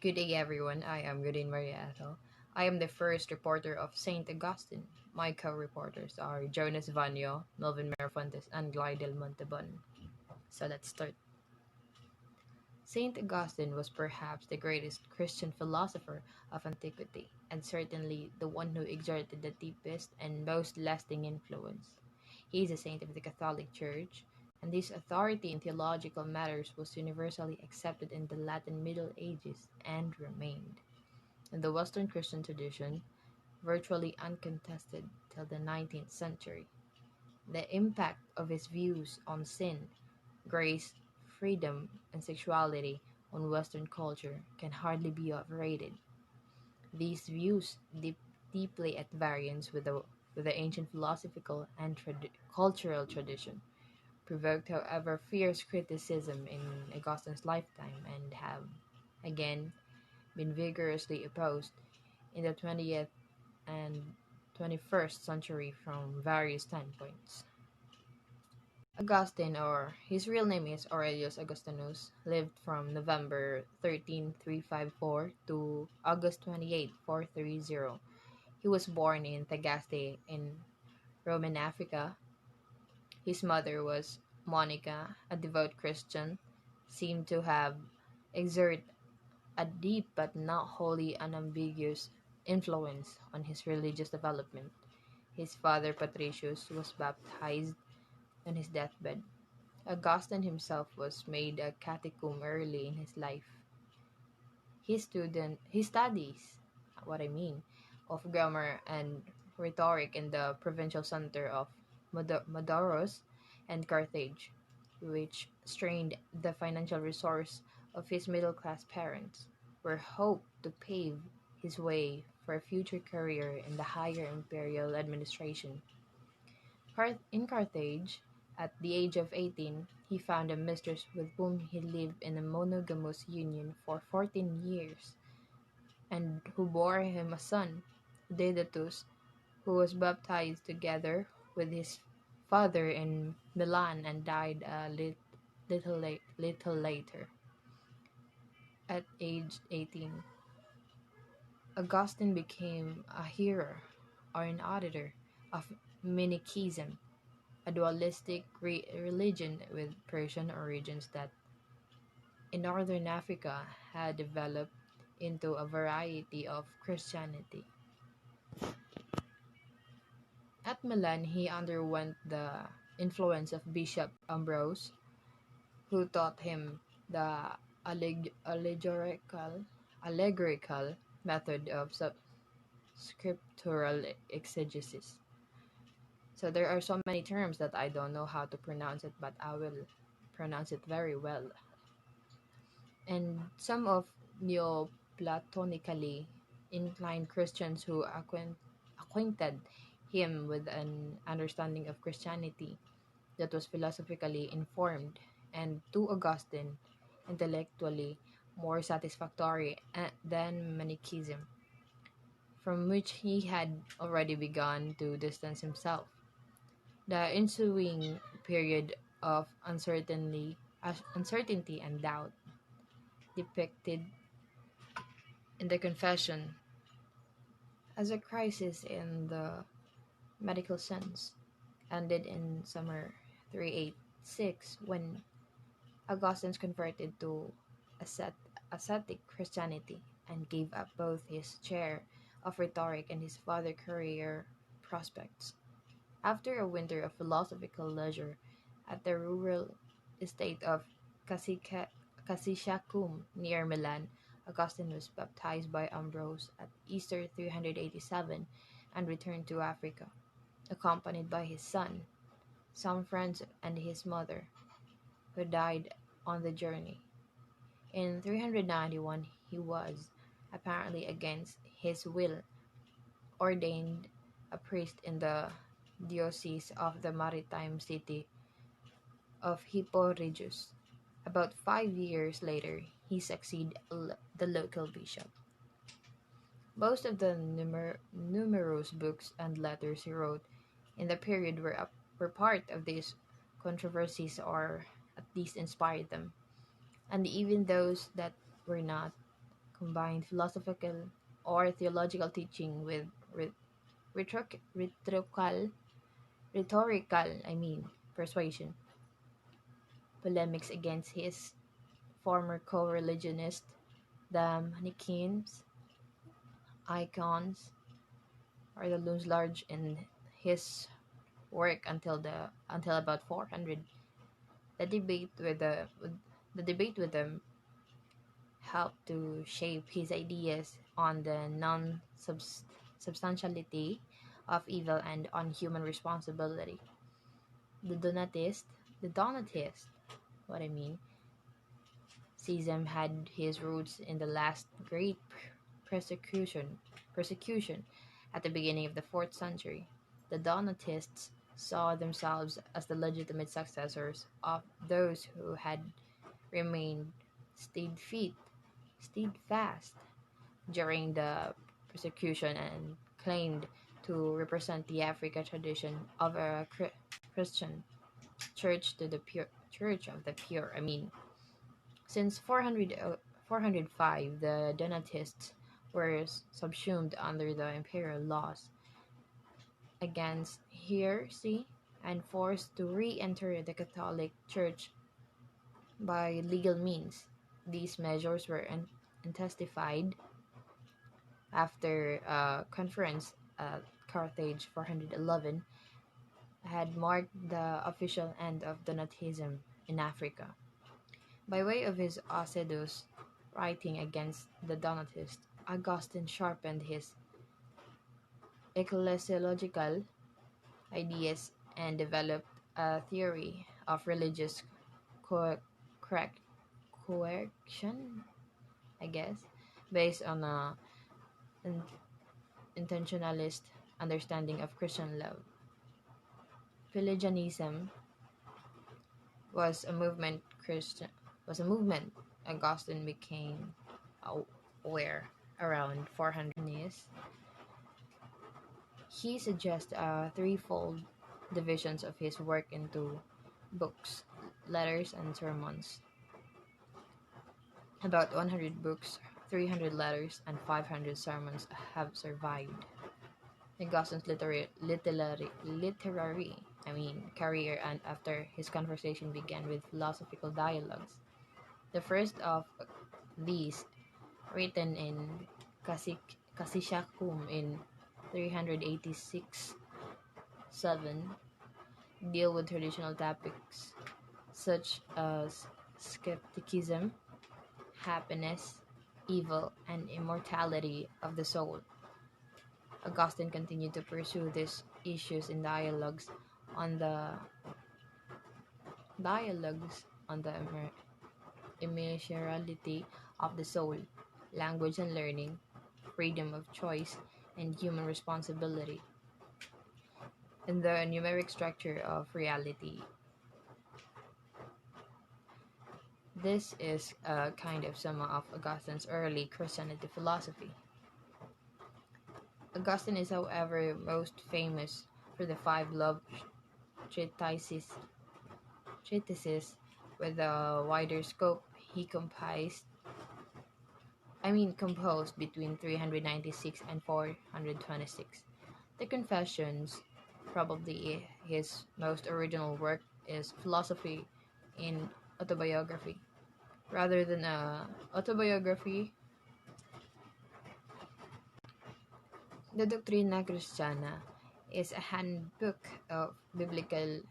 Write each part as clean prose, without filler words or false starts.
Good day, everyone. I am Godin Mariato. I am the first reporter of St. Augustine. My co-reporters are Jonas Vanyo, Melvin Merafontes, and Glidel Montebon. So let's start. St. Augustine was perhaps the greatest Christian philosopher of antiquity, and certainly the one who exerted the deepest and most lasting influence. He is a saint of the Catholic Church, and his authority in theological matters was universally accepted in the Latin Middle Ages and remained, in the Western Christian tradition, virtually uncontested till the 19th century. The impact of his views on sin, grace, freedom, and sexuality on Western culture can hardly be overrated. These views, deeply at variance with the ancient philosophical and cultural tradition, provoked, however, fierce criticism in Augustine's lifetime and have, again, been vigorously opposed in the 20th and 21st century from various standpoints. Augustine, or his real name is Aurelius Augustinus, lived from November 13, 354 to August 28, 430. He was born in Tagaste in Roman Africa. His mother was Monica, a devout Christian, seemed to have exerted a deep but not wholly unambiguous influence on his religious development. His father, Patricius, was baptized on his deathbed. Augustine himself was made a catechum early in his life. His studies, what I mean, of grammar and rhetoric in the provincial center of Madaros and Carthage, which strained the financial resource of his middle-class parents, were hoped to pave his way for a future career in the higher imperial administration. In Carthage, at the age of 18, he found a mistress with whom he lived in a monogamous union for 14 years, and who bore him a son, Dedatus, who was baptized together with his father in Milan and died little later. At age 18, Augustine became a hearer or an auditor of Manichaeism, a dualistic religion with Persian origins that in northern Africa had developed into a variety of Christianity. At Milan, he underwent the influence of Bishop Ambrose, who taught him the allegorical method of scriptural exegesis. So there are so many terms that I don't know how to pronounce it, but I will pronounce it very well. And some of Neoplatonically inclined Christians who acquainted him with an understanding of Christianity that was philosophically informed and, to Augustine, intellectually more satisfactory than Manichaeism, from which he had already begun to distance himself. The ensuing period of uncertainty and doubt, depicted in the Confession as a crisis in the medical sense, ended in summer 386 when Augustine converted to ascet- ascetic Christianity and gave up both his chair of rhetoric and his further career prospects. After a winter of philosophical leisure at the rural estate of Casisacum near Milan, Augustine was baptized by Ambrose at Easter 387 and returned to Africa, accompanied by his son, some friends, and his mother, who died on the journey. In 391, he was, apparently against his will, ordained a priest in the diocese of the maritime city of Hippo Regius. About 5 years later, he succeeded the local bishop. Most of the numerous books and letters he wrote in the period were part of these controversies or at least inspired them, and even those that were not combined philosophical or theological teaching with rhet- rhetorical persuasion. Polemics against his former co-religionists, the Manichaeans, icons, or the looms large in his work until about 400. The debate the debate with them helped to shape his ideas on the non-substantiality of evil and on human responsibility. The Donatist, the Donatist, what I mean, Schism had his roots in the last great persecution at the beginning of the 4th century. The Donatists saw themselves as the legitimate successors of those who had remained steadfast, steadfast during the persecution and claimed to represent the African tradition of a Christian church of the pure. Since 405, the Donatists were subsumed under the imperial laws against heresy and forced to re-enter the Catholic Church by legal means. These measures were intensified after a conference at Carthage 411 had marked the official end of Donatism in Africa. By way of his Ausedus writing against the Donatists, Augustine sharpened his ecclesiological ideas and developed a theory of religious co- correct coercion, I guess, based on a in- intentionalist understanding of Christian love. Pelagianism was a movement Christian was a movement Augustine became aware around 400 years. He suggests a threefold divisions of his work into books, letters, and sermons. About 100 books, 300 letters, and 500 sermons have survived. Augustine's literary career and after his conversation began with philosophical dialogues. The first of these, written in Cassiciacum in 386 7, deal with traditional topics such as skepticism, happiness, evil, and immortality of the soul. Augustine continued to pursue these issues in dialogues on the immeasurability of the soul, language and learning, freedom of choice, and human responsibility, and the numeric structure of reality. This is a kind of sum of Augustine's early Christianity philosophy. Augustine is, however, most famous for the 5 love treatises, with a wider scope he composed between 396 and 426. The Confessions, probably his most original work, is philosophy in autobiography. Rather than a autobiography, the Doctrina Christiana is a handbook of biblical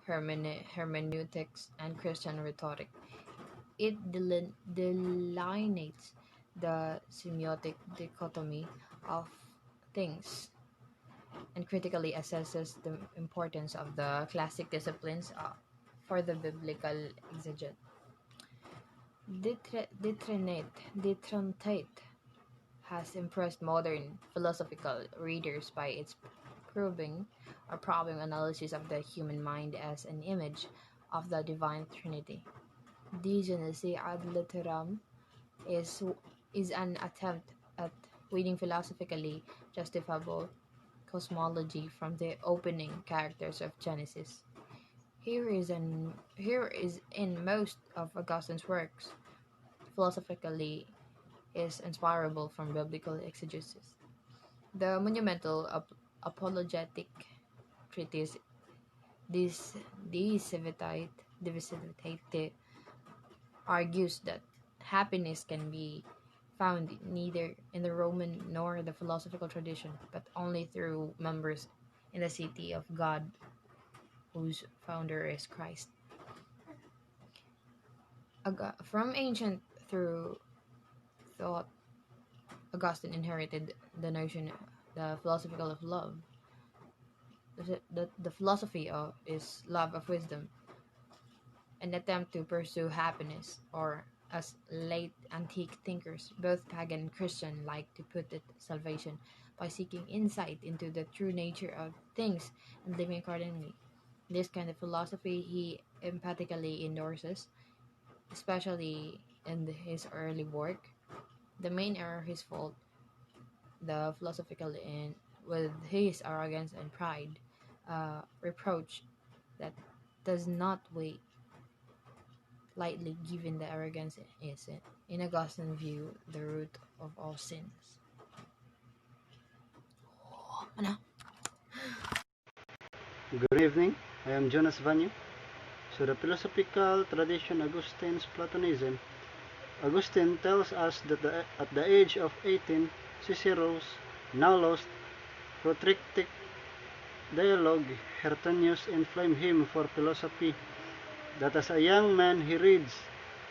hermeneutics and Christian rhetoric. It delineates the semiotic dichotomy of things and critically assesses the importance of the classic disciplines for the biblical exegete. Ditrantate has impressed modern philosophical readers by its proving or problem analysis of the human mind as an image of the divine Trinity. De Genesi ad Litteram is, is an attempt at weeding philosophically justifiable cosmology from the opening characters of Genesis. Here is in most of Augustine's works. philosophically is inspirable from biblical exegesis. The monumental apologetic treatise De Divisitate argues that happiness can be found neither in the Roman nor the philosophical tradition, but only through members in the city of God, whose founder is Christ. From ancient through thought, Augustine inherited the notion, the philosophical of love. The philosophy of is love of wisdom, an attempt to pursue happiness, or as late antique thinkers, both pagan and Christian, like to put it, salvation, by seeking insight into the true nature of things and living accordingly. This kind of philosophy he emphatically endorses, especially in his early work. The main error, his fault, the philosophical in with his arrogance and pride, reproach that does not weigh lightly, given the arrogance is, in Augustine's view, the root of all sins. Ano? Good evening, I am Jonas Vanyo. So the philosophical tradition Augustine's Platonism. Augustine tells us that at the age of 18, Cicero's now lost protracted dialogue Hertonius inflamed him for philosophy, that as a young man he reads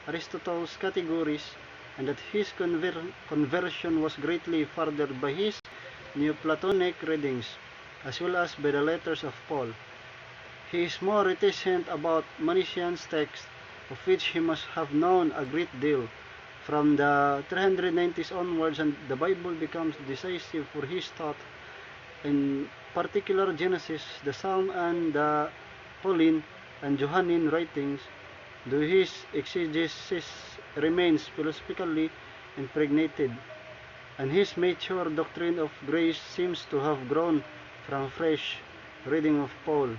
Aristotle's categories, and that his conversion was greatly furthered by his Neoplatonic readings, as well as by the letters of Paul. He is more reticent about Manichaeans' texts, of which he must have known a great deal. From the 390s onwards, and the Bible becomes decisive for his thought, in particular Genesis, the Psalm, and the Pauline and Johannine writings, though his exegesis remains philosophically impregnated, and his mature doctrine of grace seems to have grown from fresh reading of Paul.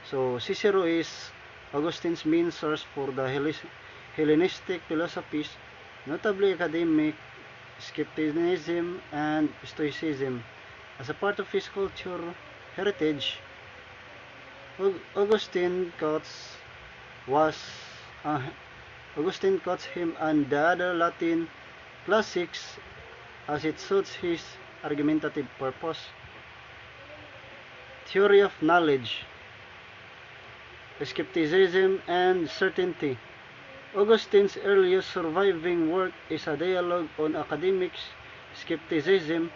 So Cicero is Augustine's main source for the Hellenistic philosophies, notably academic skepticism and Stoicism. As a part of his culture heritage, Augustine quotes him and the other Latin classics as it suits his argumentative purpose. Theory of knowledge, skepticism, and certainty. Augustine's earliest surviving work is a dialogue on academic skepticism.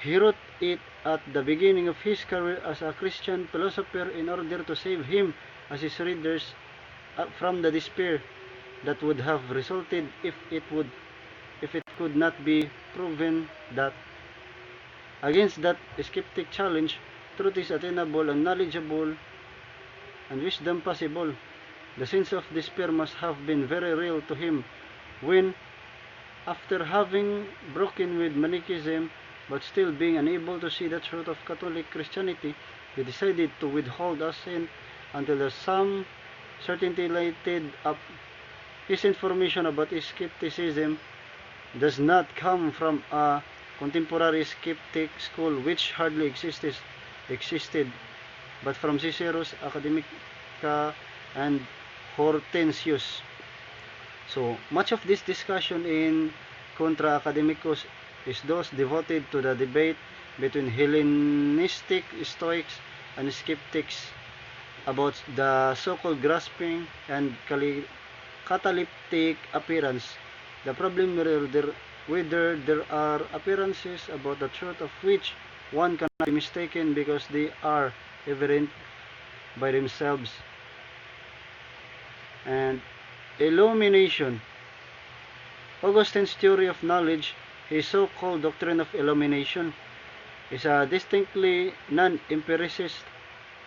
He wrote it at the beginning of his career as a Christian philosopher in order to save him as his readers from the despair that would have resulted if it could not be proven that against that skeptic challenge, truth is attainable and knowledgeable and wisdom possible. The sense of despair must have been very real to him when, after having broken with Manichaeism but still being unable to see the truth of Catholic Christianity, he decided to withhold assent until there some certainty lighted up. His information about skepticism does not come from a contemporary skeptic school which hardly existed, but from Cicero's Academica and Hortensius. So much of this discussion in Contra Academicus is those devoted to the debate between Hellenistic Stoics and skeptics about the so-called grasping and cataleptic appearance. The problem whether there are appearances about the truth of which one cannot be mistaken because they are evident by themselves. And illumination. Augustine's theory of knowledge, his so-called doctrine of illumination, is a distinctly non-empiricist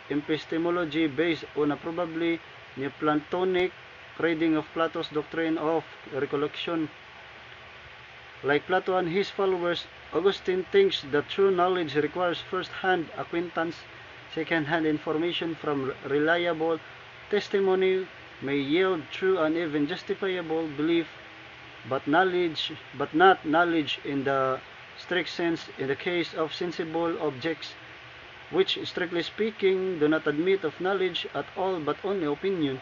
epistemology based on a probably Neoplatonic reading of Plato's doctrine of recollection. Like Plato and his followers, Augustine thinks that true knowledge requires first-hand acquaintance, second-hand information from reliable testimony may yield true and even justifiable belief, but not knowledge in the strict sense in the case of sensible objects, which strictly speaking do not admit of knowledge at all but only opinion.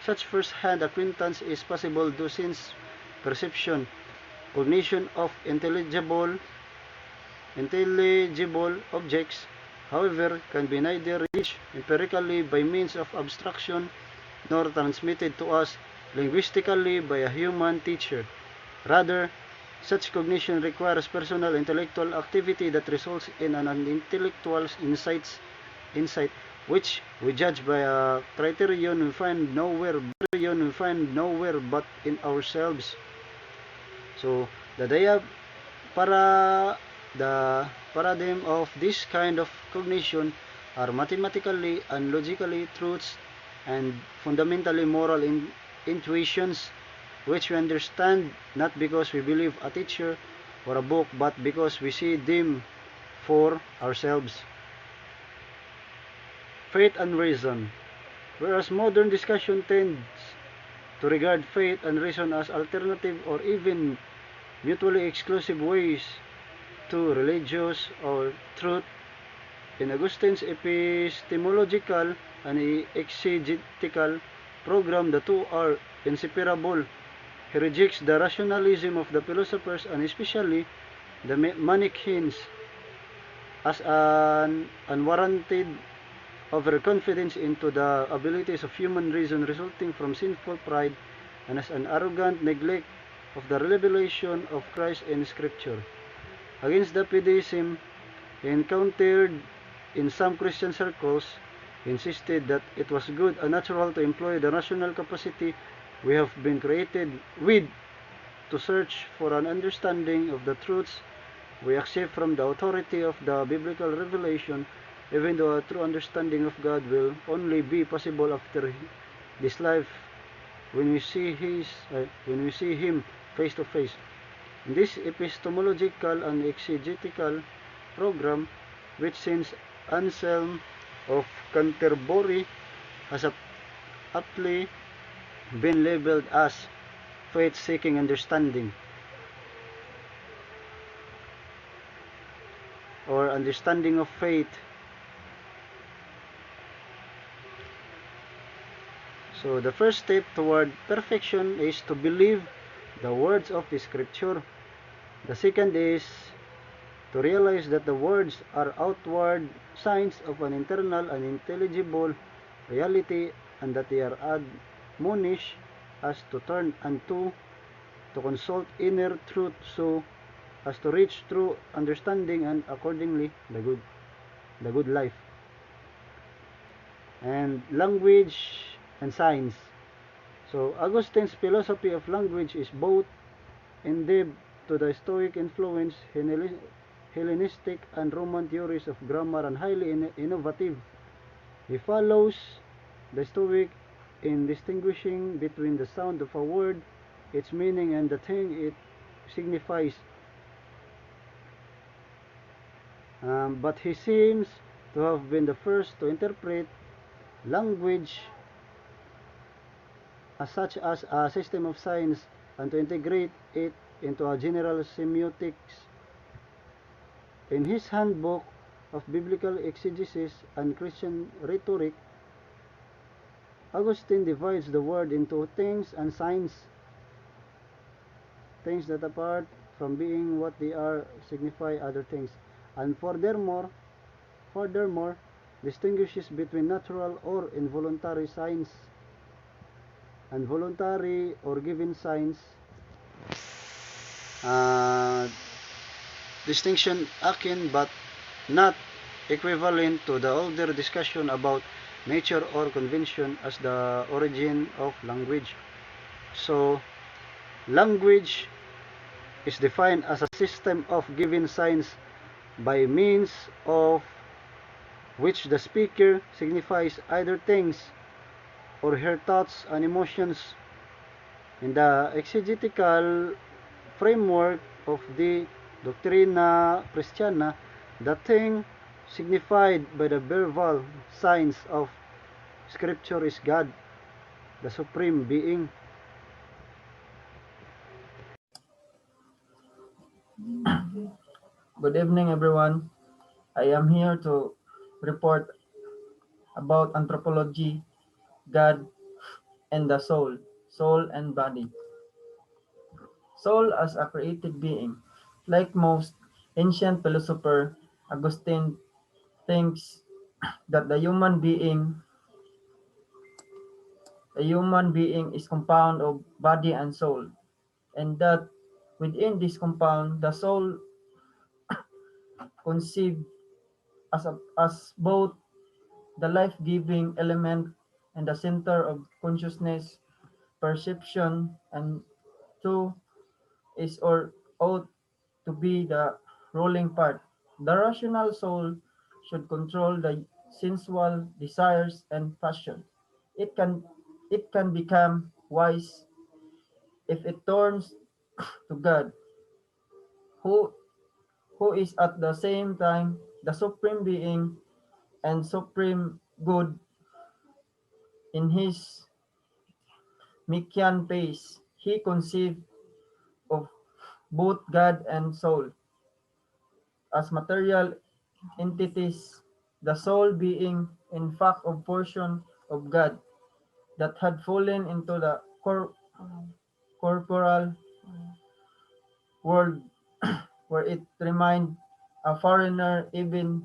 Such first-hand acquaintance is possible due since perception, cognition of intelligible objects, however, can be neither reached empirically by means of abstraction nor transmitted to us linguistically by a human teacher. Rather, such cognition requires personal intellectual activity that results in an intellectual insight which we judge by a criterion we find nowhere but in ourselves. So para the paradigm of this kind of cognition are mathematically and logically truths and fundamentally moral intuitions which we understand not because we believe a teacher or a book but because we see them for ourselves. Faith and reason. Whereas modern discussion tends to regard faith and reason as alternative or even mutually exclusive ways to religious or truth, in Augustine's epistemological and exegetical program, the two are inseparable. He rejects the rationalism of the philosophers and especially the Manichaeans as an unwarranted overconfidence into the abilities of human reason resulting from sinful pride and as an arrogant neglect of the revelation of Christ in Scripture. Against the fideism he encountered in some Christian circles, he insisted that it was good and natural to employ the rational capacity we have been created with to search for an understanding of the truths we accept from the authority of the biblical revelation, even though a true understanding of God will only be possible after this life when we see him face to face. In this epistemological and exegetical program, which since Anselm of Canterbury has aptly been labeled as faith-seeking understanding or understanding of faith. So the first step toward perfection is to believe the words of the Scripture. The second is to realize that the words are outward signs of an internal and intelligible reality and that they are admonish us to turn unto, to consult inner truth so as to reach true understanding and accordingly the good life. And language and science. So Augustine's philosophy of language is both indebted to the Stoic influence, Hellenistic and Roman theories of grammar, and highly innovative. He follows the Stoic in distinguishing between the sound of a word, its meaning, and the thing it signifies. But he seems to have been the first to interpret language as such as a system of science and to integrate it into a general semiotics. In his handbook of biblical exegesis and Christian rhetoric, Augustine divides the word into things and signs. Things that apart from being what they are signify other things, and furthermore distinguishes between natural or involuntary signs and voluntary or given signs. Distinction akin but not equivalent to the older discussion about nature or convention as the origin of language. So, language is defined as a system of given signs by means of which the speaker signifies either things or her thoughts and emotions. In the exegetical framework of the Doctrina Christiana, the thing signified by the verbal signs of Scripture is God. the Supreme Being. Good evening, everyone. I am here to report about anthropology, God, and the soul and body. Soul as a created being. Like most ancient philosopher, Augustine thinks that the human being is compound of body and soul, and that within this compound, the soul conceived as both the life-giving element and the center of consciousness, perception, and two is or ought to be the ruling part. The rational soul should control the sensual desires and passions. It can it can become wise if it turns to God, who who is at the same time the supreme being and supreme good in his Mikian pace. He conceived of both God and soul as material entities, the soul being in fact a portion of God that had fallen into the corporal world where it remained a foreigner even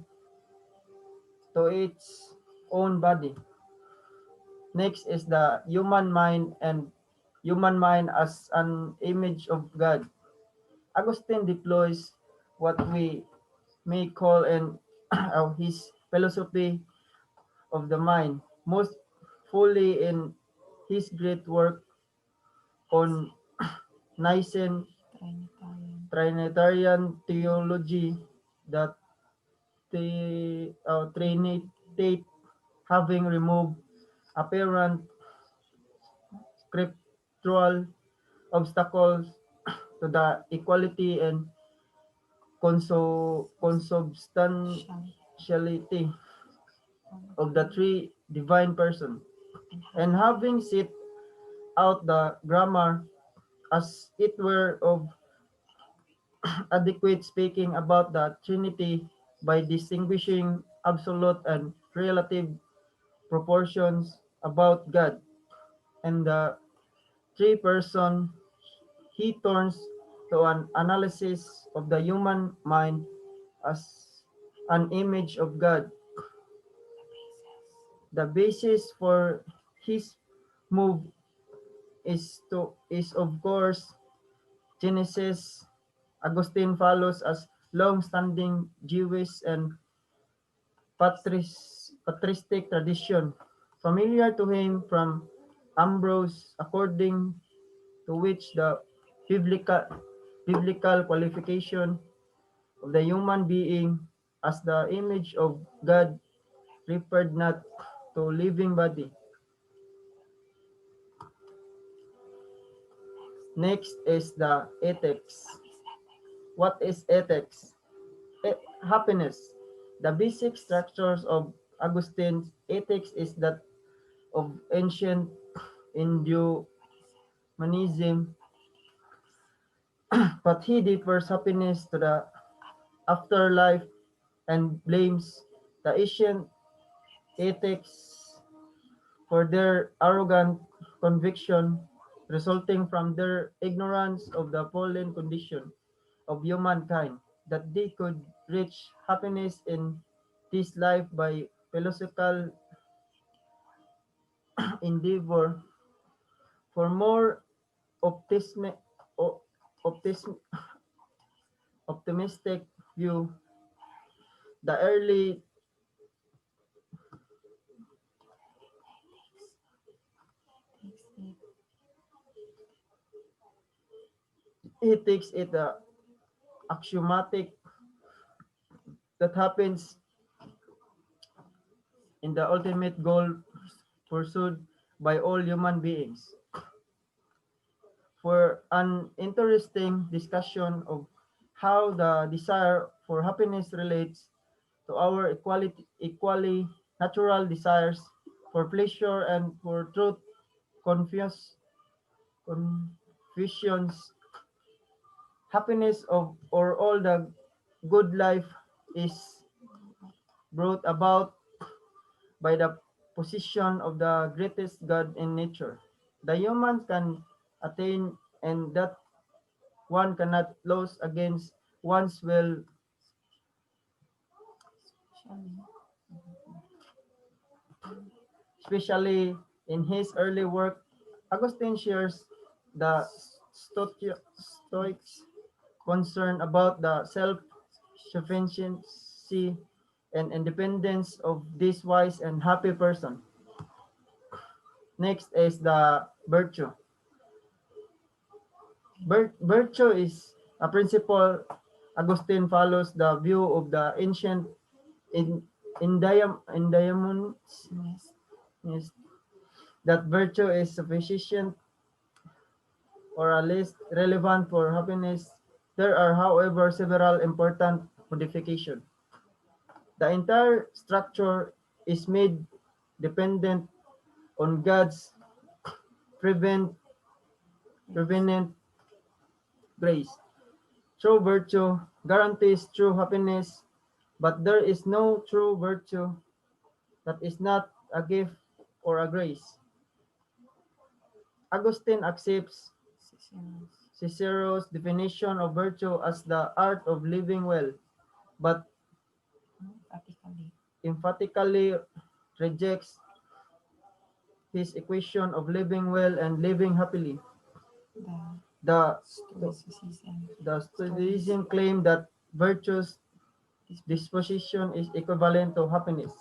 to its own body. Next is the human mind and human mind as an image of God. Augustine deploys what we may call an his philosophy of the mind most fully in his great work on Nicene Trinitarian theology, the Trinity, having removed apparent scriptural obstacles to the equality and consubstantiality of the three divine persons, and having set out the grammar as it were of adequate speaking about the Trinity by distinguishing absolute and relative proportions about God and the three person, he turns to an analysis of the human mind as an image of God. The basis for his move is of course Genesis. Augustine follows as long-standing Jewish and patristic tradition, familiar to him from Ambrose, according to which the biblical, biblical qualification of the human being as the image of God referred not to living body. Next is the ethics. What is ethics? Happiness. The basic structures of Augustine's ethics is that of ancient Hinduism, but he differs happiness to the afterlife and blames the ancient ethics for their arrogant conviction resulting from their ignorance of the fallen condition of humankind, that they could reach happiness in this life by philosophical endeavor. For more optimistic, optimistic view, the early ethics is the axiomatic that happens in the ultimate goal pursued by all human beings. For an interesting discussion of how the desire for happiness relates to our equally natural desires for pleasure and for truth, Confuse, confusions, happiness of or all the good life is brought about by the position of the greatest God in nature. The human can attain and that one cannot lose against one's will, especially in his early work. Augustine shares the Stoics' concern about the self-sufficiency and independence of this wise and happy person. Next is the virtue. Virtue is a principle. Augustine follows the view of the ancient in in Diamonds is that virtue is sufficient or at least relevant for happiness. There are, however, several important modifications. The entire structure is made dependent on God's prevent, prevenient grace. True virtue guarantees true happiness, but there is no true virtue that is not a gift or a grace. Augustine accepts Cicero's definition of virtue as the art of living well, but emphatically rejects his equation of living well and living happily. The, the Stoicism claim that virtue's disposition is equivalent to happiness.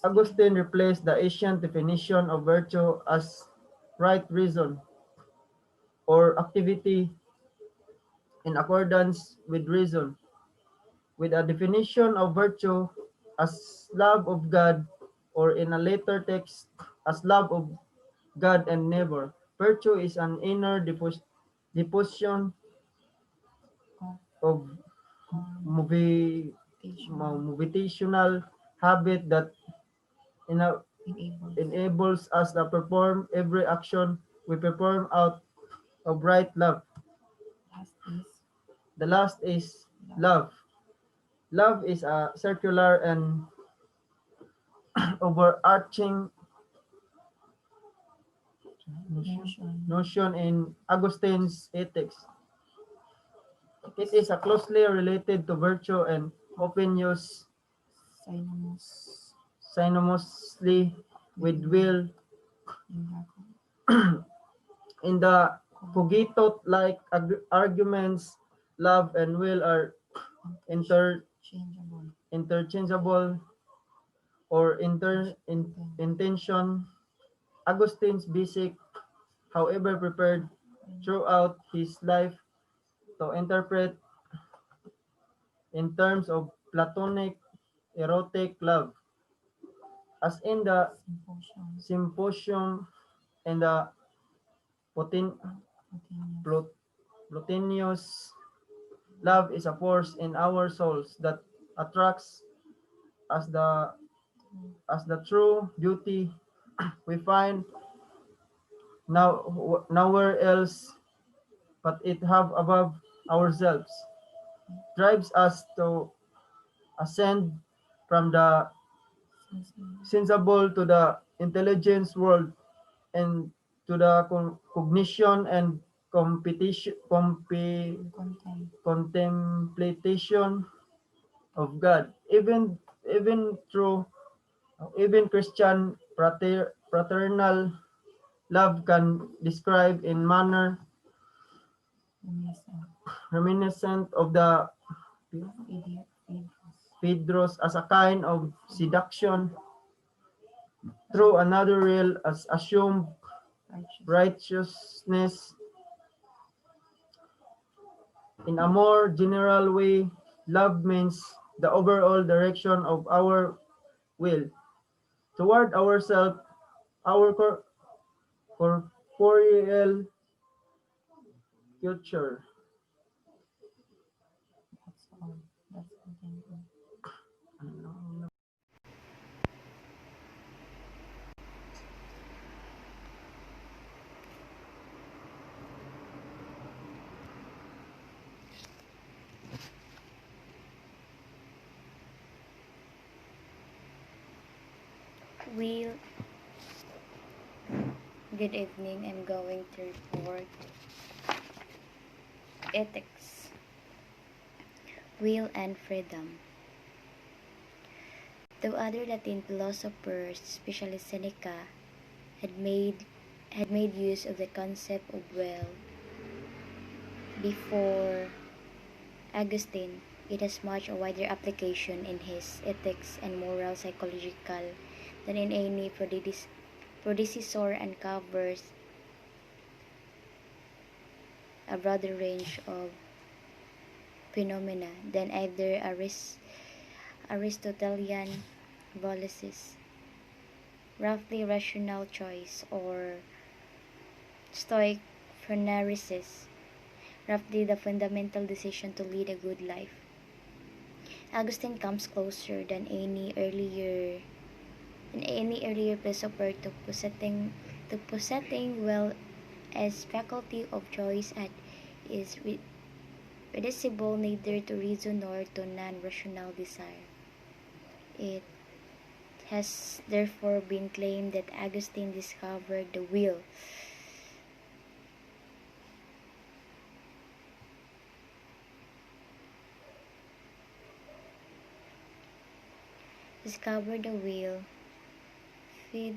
Augustine replaced the ancient definition of virtue as right reason or activity in accordance with reason, with a definition of virtue as love of God, or in a later text, as love of God and neighbor. Virtue is an inner deposition of motivational habit that ena- enables us to perform every action we perform out of right love. The last is love. Love is a circular and overarching notion in Augustine's ethics. It is a closely related to virtue and often used synonymously with will in the cogito-like arguments. Love and will are inter interchangeable or intention. Augustine's basic, however, prepared throughout his life to interpret in terms of platonic erotic love, as in the symposium and the Potin, Plotinus. Love is a force in our souls that attracts as the true beauty we find nowhere else but it have above ourselves, drives us to ascend from the sensible to the intelligence world and to the cognition and competition, contemplation of God. Even through even Christian fraternal love can describe in manner reminiscent of the Phaedrus as a kind of seduction through another real as assumed righteousness. In a more general way, love means the overall direction of our will toward ourselves, our corporeal future. Will, good evening. I'm going to report ethics, will, and freedom. Though other Latin philosophers, especially Seneca, had made use of the concept of will before Augustine, it has much a wider application in his ethics and moral psychological than in any predecessor and covers a broader range of phenomena than either Aristotelian volisis, roughly rational choice, or Stoic phronesis, roughly the fundamental decision to lead a good life. Augustine comes closer than any earlier philosopher to possessing will as faculty of choice and is reducible neither to reason nor to non-rational desire. It has therefore been claimed that Augustine discovered the will. Feed,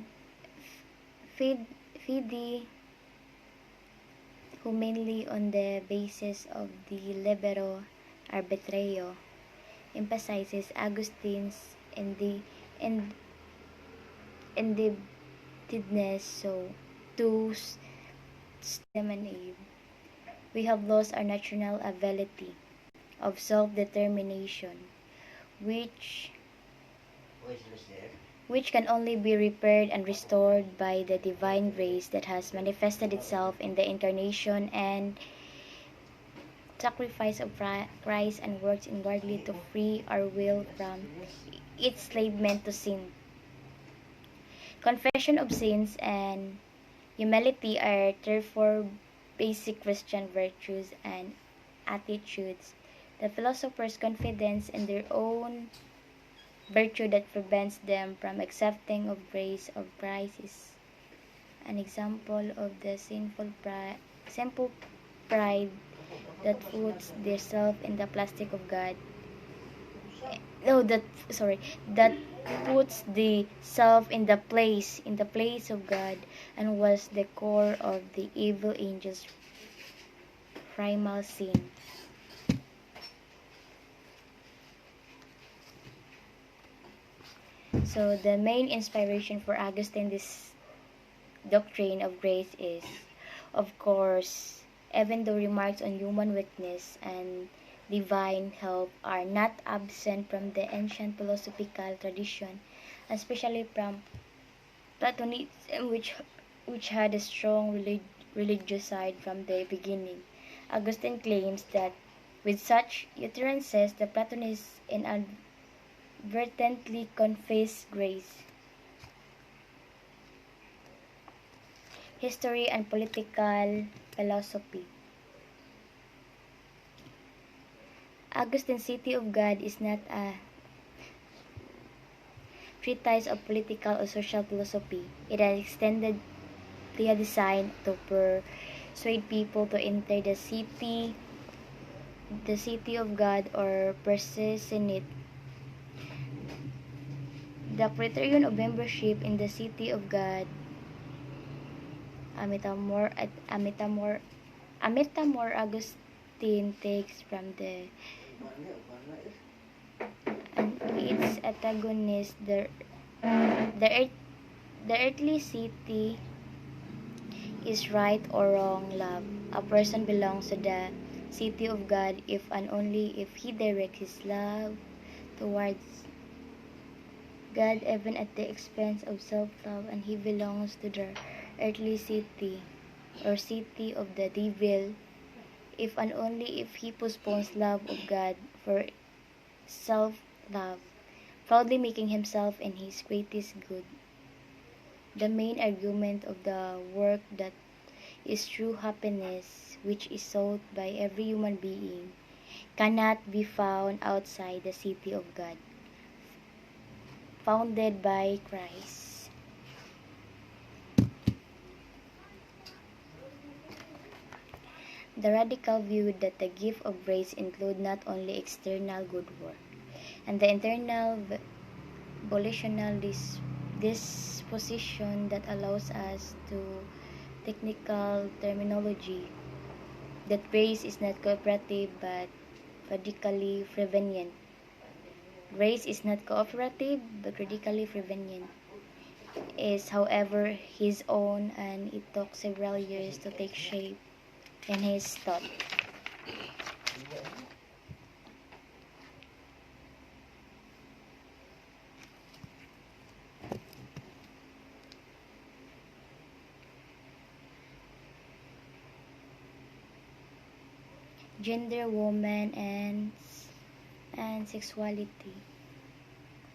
fidi humanly on the basis of the libero arbitrio, emphasizes Augustine's indebtedness to Adam and Eve. We have lost our natural ability of self-determination, which can only be repaired and restored by the divine grace that has manifested itself in the incarnation and sacrifice of Christ and works inwardly to free our will from its enslavement to sin. Confession of sins and humility are therefore basic Christian virtues and attitudes. The philosophers' confidence in their own virtue that prevents them from accepting of grace of Christ is an example of the simple pride that puts their self in the plastic of God. No, that puts the self in the place of God, and was the core of the evil angel's primal sin. So the main inspiration for Augustine this doctrine of grace is, of course, even though remarks on human weakness and divine help are not absent from the ancient philosophical tradition, especially from Platonism, which had a strong religious side from the beginning. Augustine claims that with such utterances, the Platonists inadvertently confess grace. History and political philosophy. Augustine's City of God is not a treatise of political or social philosophy. It is extendedly designed to persuade people to enter the city of God or persist in it. The criterion of membership in the city of God, a metaphor Augustine takes from and its antagonist, the earthly city is right or wrong love. A person belongs to the city of God if and only if he directs his love towards God even at the expense of self-love, and he belongs to the earthly city or city of the devil if and only if he postpones love of God for self-love, proudly making himself and his greatest good. The main argument of the work that is true happiness, which is sought by every human being, cannot be found outside the city of God, founded by Christ. The radical view that the gift of grace include not only external good work and the internal volitional disposition that allows us to technical terminology that grace is not cooperative but radically prevenient. Grace is not cooperative but radically prevenient is however his own, and it took several years to take shape in his thought. Gender, woman, and sexuality.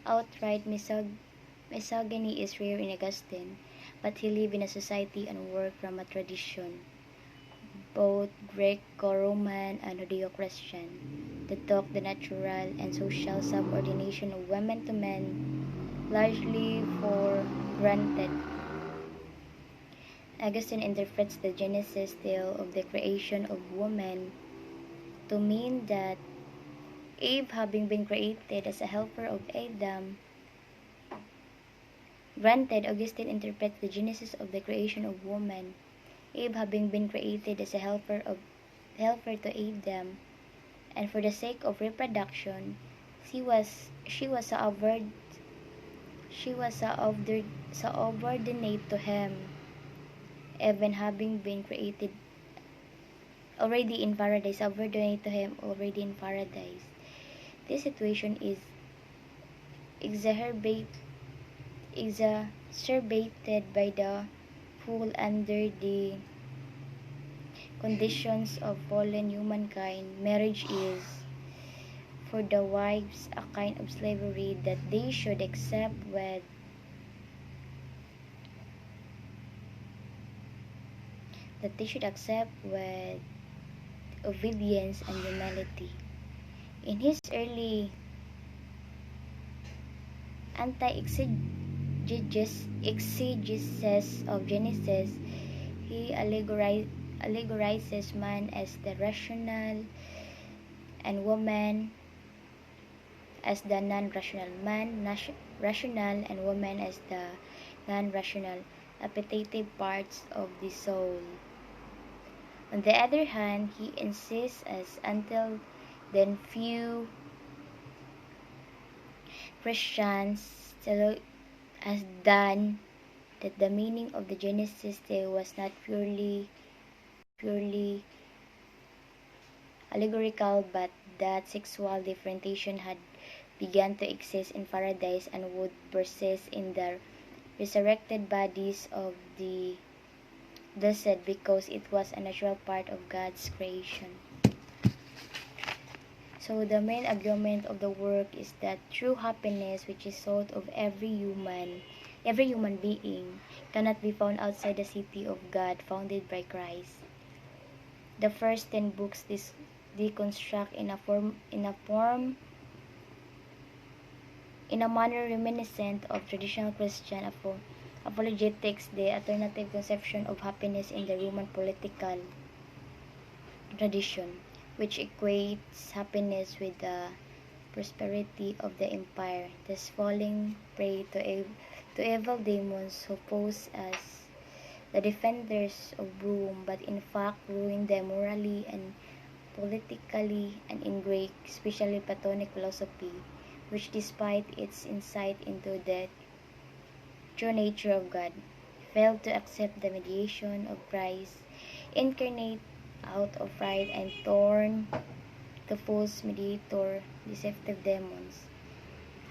Outright misogyny is rare in Augustine, but he lived in a society and worked from a tradition, both Greco-Roman and Judeo-Christian, that took the natural and social subordination of women to men largely for granted. Augustine interprets the Genesis tale of the creation of woman to mean that Eve, having been created as a helper of Adam, granted, Augustine interprets the genesis of the creation of woman, Eve having been created as a helper to Adam, and for the sake of reproduction, she was subordinate to him, even having been created already in paradise, subordinate to him already in paradise. This situation is exacerbated by the fall under the conditions of fallen humankind. Marriage is, for the wives, a kind of slavery that they should accept with obedience and humility. In his early anti-exegesis of Genesis, he allegorizes man as the rational and woman as the non-rational. Rational and woman as the non-rational, appetitive parts of the soul. On the other hand, he insists, as until then few Christians still has done, that the meaning of the Genesis tale was not purely allegorical, but that sexual differentiation had begun to exist in paradise and would persist in the resurrected bodies of the blessed because it was a natural part of God's creation. So the main argument of the work is that true happiness, which is sought of every human being, cannot be found outside the city of God founded by Christ. The first 10 books deconstruct in a manner reminiscent of traditional Christian apologetics, the alternative conception of happiness in the Roman political tradition, which equates happiness with the prosperity of the empire, thus falling prey to evil demons who pose as the defenders of Rome, but in fact ruin them morally and politically, and in Greek, especially Platonic philosophy, which despite its insight into the true nature of God, failed to accept the mediation of Christ incarnate out of pride and torn to false mediator, deceptive demons,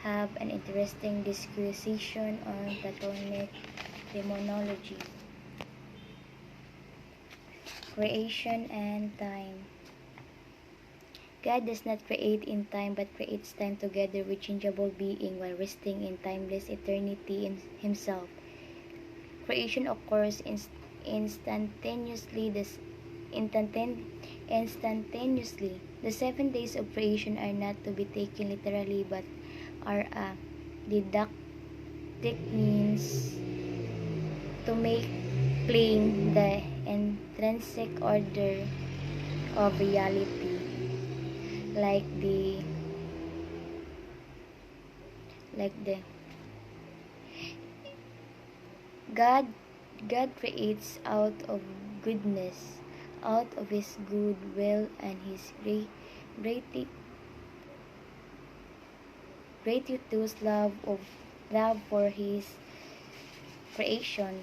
have an interesting disquisition on Platonic demonology, creation and time. God does not create in time but creates time together with changeable being while resting in timeless eternity in himself. Creation occurs instantaneously. The 7 days of creation are not to be taken literally but are a didactic means to make plain the intrinsic order of reality, like the God God creates out of goodness, out of his good will and his great gratuitous love for his creation.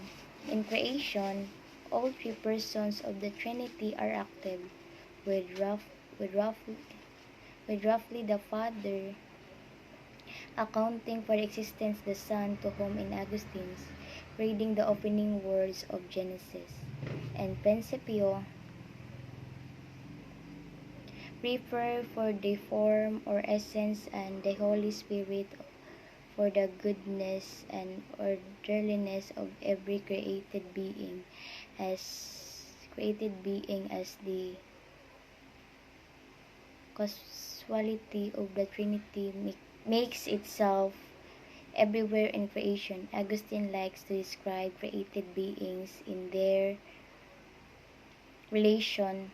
In creation, all three persons of the Trinity are active, with with roughly roughly the Father accounting for the existence of the Son, to whom in Augustine's reading the opening words of Genesis and Principio refer for the form or essence, and the Holy Spirit for the goodness and orderliness of every created being as the causality of the Trinity makes itself everywhere in creation. Augustine likes to describe created beings in their relation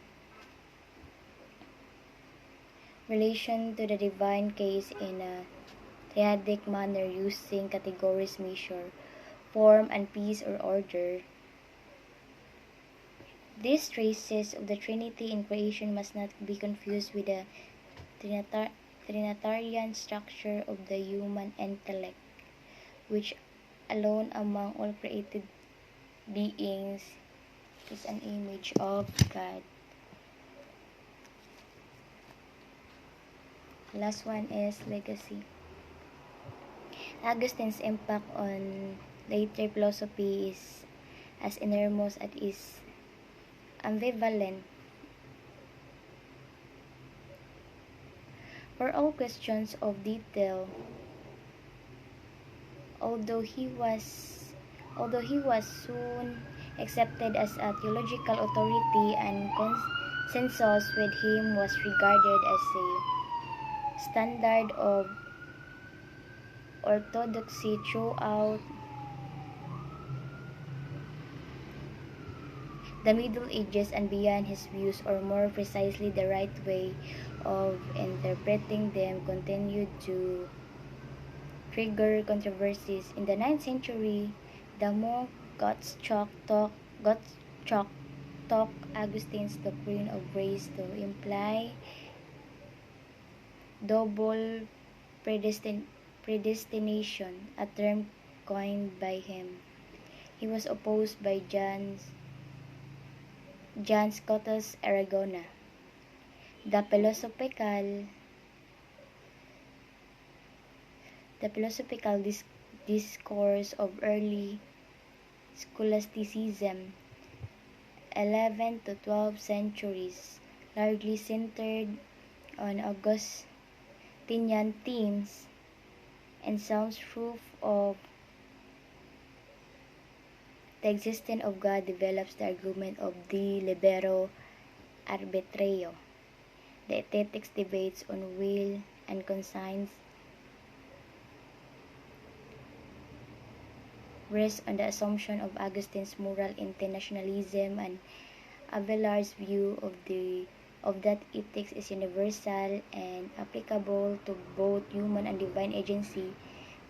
relation to the divine case in a triadic manner, using categories measure form and peace or order. These traces of the Trinity in creation must not be confused with the Trinitarian structure of the human intellect, which alone among all created beings is an image of God. Last one is legacy. Augustine's impact on later philosophy is as enormous as it is ambivalent. For all questions of detail, although he was soon accepted as a theological authority, and consensus with him was regarded as a standard of orthodoxy throughout the Middle Ages and beyond. His views, or more precisely the right way of interpreting them, continued to trigger controversies. In the 9th century, the monk Gottschalk took Augustine's doctrine of grace to imply double predestination, a term coined by him. He was opposed by John Scotus Eragona. The philosophical discourse of early scholasticism, 11th to 12th centuries, largely centered on Augustinian themes, and sounds proof of the existence of God develops the argument of the libero arbitrio. The ethics debates on will and conscience rest on the assumption of Augustine's moral internationalism, and Abelard's view of that ethics is universal and applicable to both human and divine agency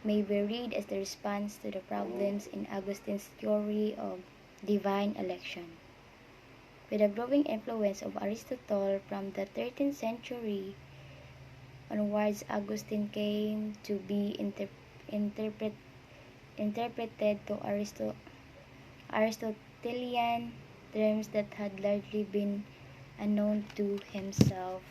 may be read as the response to the problems in Augustine's theory of divine election. With the growing influence of Aristotle from the 13th century onwards, Augustine came to be interpreted to Aristotelian terms that had largely been unknown to himself.